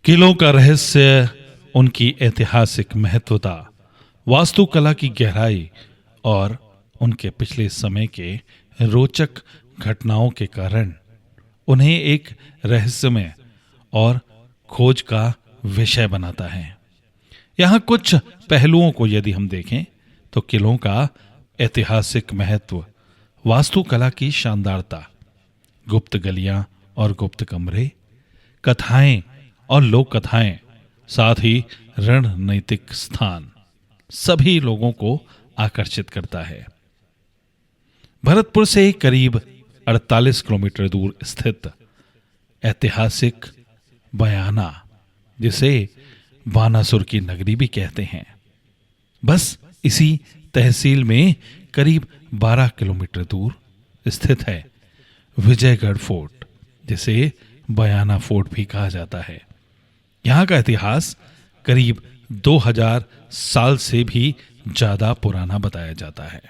किलों का रहस्य, उनकी ऐतिहासिक महत्वता, वास्तुकला की गहराई और उनके पिछले समय के रोचक घटनाओं के कारण उन्हें एक रहस्यमय और खोज का विषय बनाता है। यहाँ कुछ पहलुओं को यदि हम देखें तो किलों का ऐतिहासिक महत्व, वास्तुकला की शानदारता, गुप्त गलियां और गुप्त कमरे, कथाएं और लोक कथाएं, साथ ही रणनीतिक स्थान सभी लोगों को आकर्षित करता है। भरतपुर से करीब 48 किलोमीटर दूर स्थित ऐतिहासिक बयाना, जिसे बानासुर की नगरी भी कहते हैं, बस इसी तहसील में करीब 12 किलोमीटर दूर स्थित है विजयगढ़ फोर्ट, जिसे बयाना फोर्ट भी कहा जाता है। यहाँ का इतिहास करीब 2000 साल से भी ज्यादा पुराना बताया जाता है।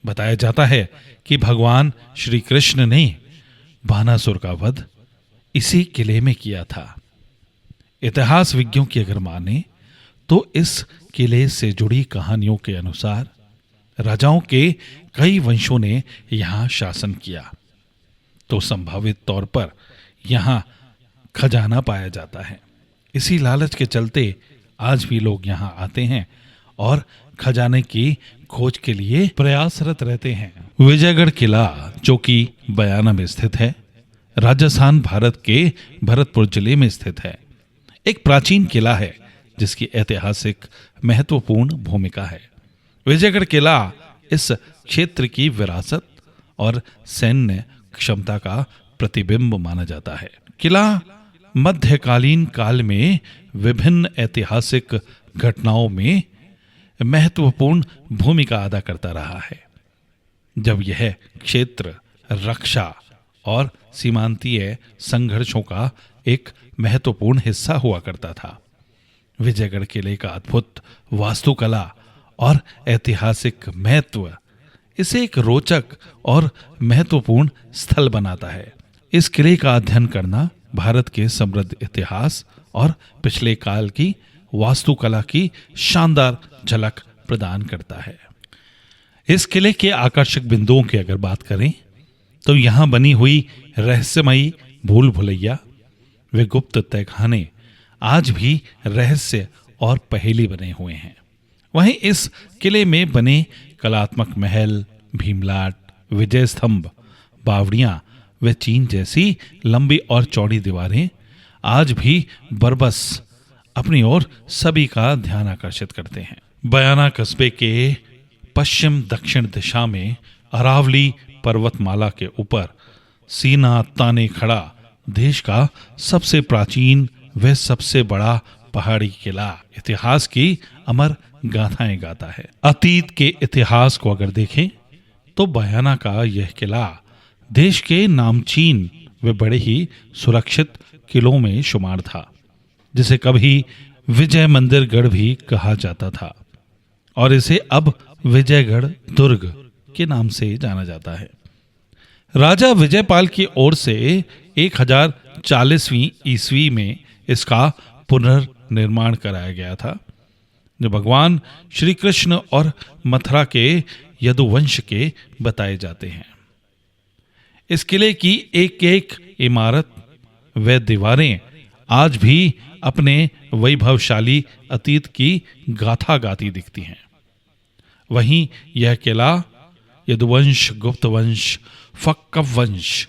बताया जाता है कि भगवान श्री कृष्ण ने बानासुर का वध इसी किले में किया था। इतिहास विज्ञों की अगर माने तो इस किले से जुड़ी कहानियों के अनुसार राजाओं के कई वंशों ने यहां शासन किया, तो संभावित तौर पर यहां खजाना पाया जाता है। इसी लालच के चलते आज भी लोग यहां आते हैं और खजाने की खोज के लिए प्रयासरत रहते हैं। विजयगढ़ किला, जो कि बयाना में स्थित है, राजस्थान भारत के भरतपुर जिले में स्थित है। एक प्राचीन किला है जिसकी ऐतिहासिक महत्वपूर्ण भूमिका है। विजयगढ़ किला इस क्षेत्र की विरासत और सैन्य क्षमता का प्रतिबिंब माना जाता है। किला मध्यकालीन काल में विभिन्न ऐतिहासिक घटनाओं में महत्वपूर्ण भूमिका अदा करता रहा है, जब यह क्षेत्र रक्षा और सीमांतीय संघर्षों का एक महत्वपूर्ण हिस्सा हुआ करता था। विजयगढ़ किले का अद्भुत वास्तुकला और ऐतिहासिक महत्व इसे एक रोचक और महत्वपूर्ण स्थल बनाता है। इस किले का अध्ययन करना भारत के समृद्ध इतिहास और पिछले काल की वास्तुकला की शानदार झलक प्रदान करता है। इस किले के आकर्षक बिंदुओं की अगर बात करें तो यहां बनी हुई रहस्यमयी भूल भुलैया वे गुप्त तहखाने आज भी रहस्य और पहेली बने हुए हैं। वहीं इस किले में बने कलात्मक महल, भीमलाट, विजय स्तंभ, बावड़ियां व चीन जैसी लंबी और चौड़ी दीवारें आज भी बरबस अपनी ओर सभी का ध्यान आकर्षित करते हैं। बयाना कस्बे के पश्चिम दक्षिण दिशा में अरावली पर्वतमाला के ऊपर सीना ताने खड़ा देश का सबसे प्राचीन व सबसे बड़ा पहाड़ी किला इतिहास की अमर गाथाएं गाता है। अतीत के इतिहास को अगर देखें तो बयाना का यह किला देश के नामचीन व बड़े ही सुरक्षित किलों में शुमार था, जिसे कभी विजय मंदिर गढ़ भी कहा जाता था और इसे अब विजयगढ़ दुर्ग के नाम से जाना जाता है। राजा विजयपाल की ओर से 1040वीं ईस्वी में इसका पुनर्निर्माण कराया गया था, जो भगवान श्री कृष्ण और मथुरा के यदुवंश के बताए जाते हैं। इस किले की एक एक इमारत व दीवारें आज भी अपने वैभवशाली अतीत की गाथा गाती दिखती हैं। वहीं यह किला यदुवंश, गुप्तवंश, फक्कव वंश,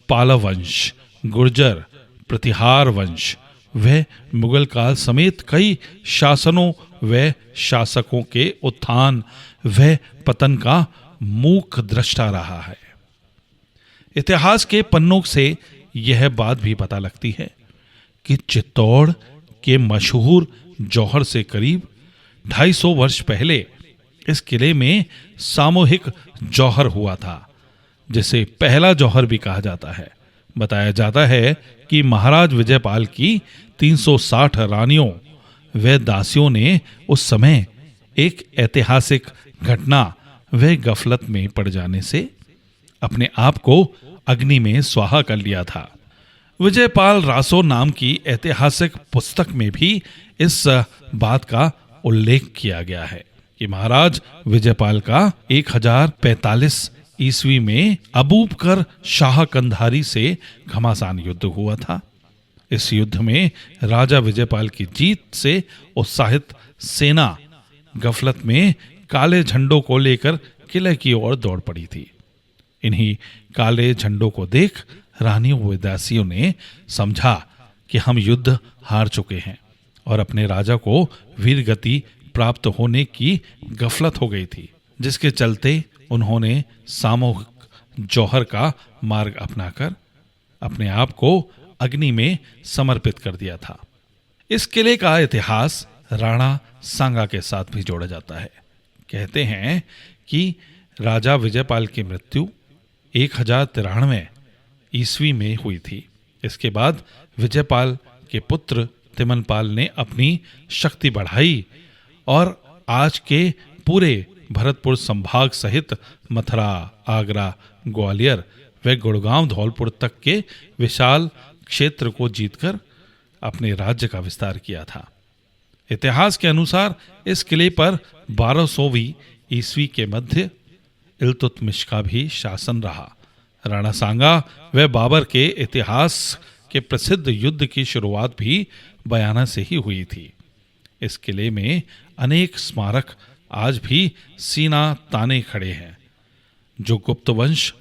पालव वंश, गुर्जर, प्रतिहार वंश व मुगल काल समेत कई शासनों व शासकों के उत्थान व पतन का मूक दृष्टा रहा है। इतिहास के पन्नों से यह बात भी पता लगती है कि चित्तौड़ के मशहूर जौहर से करीब 250 वर्ष पहले इस किले में सामूहिक जौहर हुआ था, जिसे पहला जौहर भी कहा जाता है। बताया जाता है कि महाराज विजयपाल की 360 रानियों व दासियों ने उस समय एक ऐतिहासिक घटना व गफलत में पड़ जाने से अपने आप को अग्नि में स्वाहा कर लिया था। विजयपाल रासो नाम की ऐतिहासिक पुस्तक में भी इस बात का उल्लेख किया गया है कि महाराज विजयपाल का 1045 ईस्वी में अबूबकर शाह कंधारी से घमासान युद्ध हुआ था। इस युद्ध में राजा विजयपाल की जीत से उत्साहित सेना गफलत में काले झंडों को लेकर किले की ओर दौड़ पड़ी थी। इन्हीं काले झंडों को देख रानियों व दासियों ने समझा कि हम युद्ध हार चुके हैं और अपने राजा को वीर गति प्राप्त होने की गफलत हो गई थी, जिसके चलते उन्होंने सामूहिक जौहर का मार्ग अपनाकर अपने आप को अग्नि में समर्पित कर दिया था। इस किले का इतिहास राणा सांगा के साथ भी जोड़ा जाता है। कहते हैं कि राजा विजयपाल की मृत्यु 1093 ईस्वी में हुई थी। इसके बाद विजयपाल के पुत्र तिमनपाल ने अपनी शक्ति बढ़ाई और आज के पूरे भरतपुर संभाग सहित मथुरा, आगरा, ग्वालियर व गुड़गांव, धौलपुर तक के विशाल क्षेत्र को जीतकर अपने राज्य का विस्तार किया था। इतिहास के अनुसार इस किले पर 1200वीं ईस्वी के मध्य इल्तुतमिश का भी शासन रहा। राणा सांगा व बाबर के इतिहास के प्रसिद्ध युद्ध की शुरुआत भी बयाना से ही हुई थी। इस किले में अनेक स्मारक आज भी सीना ताने खड़े हैं, जो गुप्त वंश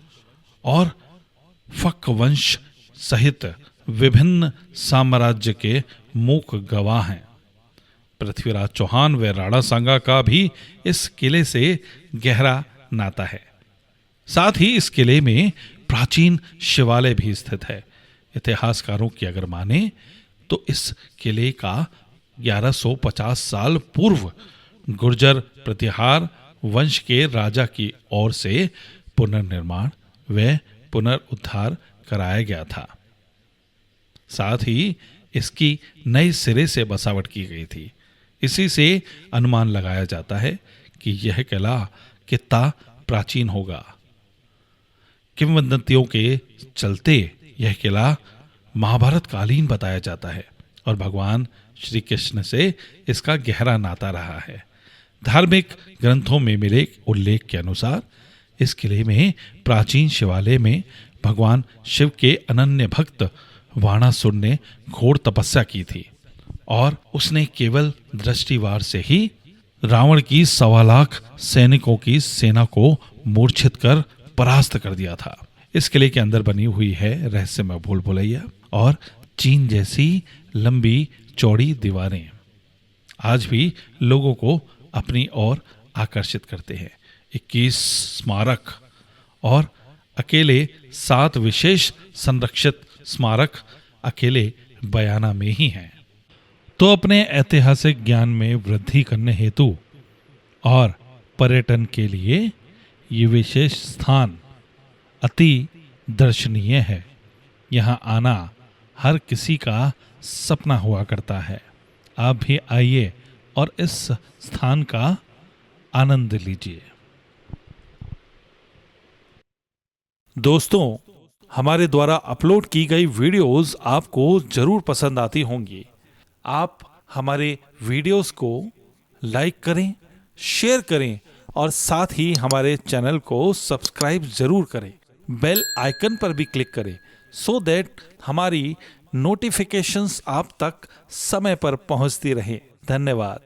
और फक वंश सहित विभिन्न साम्राज्य के मूक गवाह हैं। पृथ्वीराज चौहान व राणा सांगा का भी इस किले से गहरा नाता है। साथ ही इस किले में प्राचीन शिवालय भी स्थित है। इतिहासकारों की अगर माने तो इस किले का 1150 साल पूर्व गुर्जर प्रतिहार वंश के राजा की ओर से पुनर्निर्माण व पुनरुद्धार कराया गया था। साथ ही इसकी नए सिरे से बसावट की गई थी। इसी से अनुमान लगाया जाता है कि यह किला कितना प्राचीन होगा। किंवदंतियों के चलते यह किला महाभारत कालीन बताया जाता है और भगवान श्री कृष्ण से इसका गहरा नाता रहा है। धार्मिक ग्रंथों में मिले उल्लेख के अनुसार इस किले में प्राचीन शिवालय में भगवान शिव के अनन्य भक्त वाणासुर ने घोर तपस्या की थी और उसने केवल दृष्टिवार से ही रावण की 1.25 लाख सैनिकों की सेना को मूर्छित कर परास्त कर दिया था। इस किले के अंदर बनी हुई है रहस्यमय भूल भुलैया और चीन जैसी लंबी चौड़ी दीवारें आज भी लोगों को अपनी ओर आकर्षित करते हैं। 21 स्मारक और अकेले 7 विशेष संरक्षित स्मारक अकेले बयाना में ही हैं। तो अपने ऐतिहासिक ज्ञान में वृद्धि करने हेतु और पर्यटन के लिए ये विशेष स्थान अति दर्शनीय है। यहाँ आना हर किसी का सपना हुआ करता है। आप भी आइए और इस स्थान का आनंद लीजिए। दोस्तों, हमारे द्वारा अपलोड की गई वीडियोस आपको जरूर पसंद आती होंगी। आप हमारे वीडियोस को लाइक करें, शेयर करें और साथ ही हमारे चैनल को सब्सक्राइब जरूर करें। बेल आइकन पर भी क्लिक करें सो दैट हमारी नोटिफिकेशंस आप तक समय पर पहुंचती रहे। धन्यवाद।